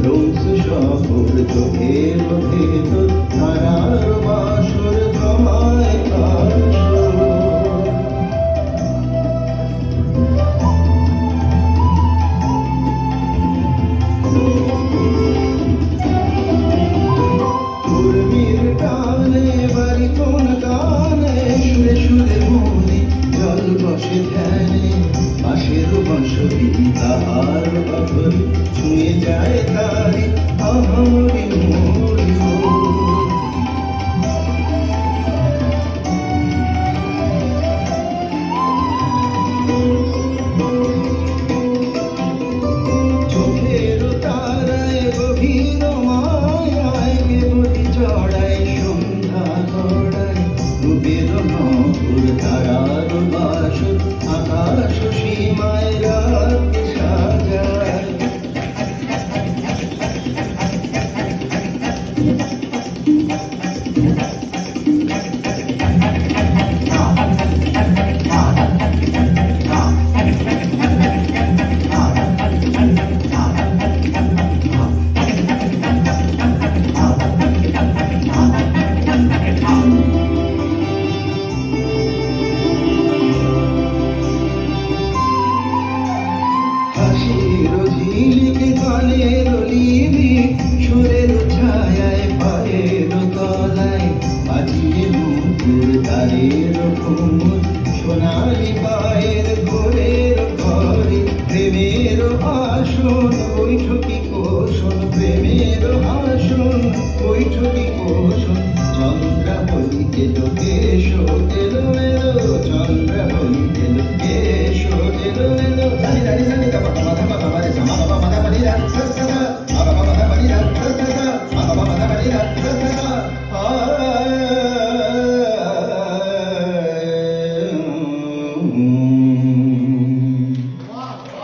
রোজ শহর চোখের ভেতর ধারার বাসর জমায় আসর। উর্মির টানে বাড়ি কোন গানে সুরে সুরে মনে জল বসে ধ্যানে পাশের বসরি তাহার বছর ছুঁয়ে যায় তারি আহামরি মোর চোখের তারায় গভীর মায়ায় কেবলি চড়ায় সন্ধ্যা গড়ায় রূপের নপুর তারার বাসর আকাশ সীমায় রাত সাজায়। হাসির ঝিলিকে গানের লিবি সুরের ছায়ায় পায়ের তলায় বাজিয়ে মুকুর তারের ঘুমুর সোনালি পায়ের ঘোরের ঘরে প্রেমের আসন বৈঠকি কোষণ প্রেমের আসন বৈঠকি কোষণ চন্দ্রাবলীকে লোকে শোতেল মেলো চন্দ্রাবলীকে লোকে শোতেল মেলো।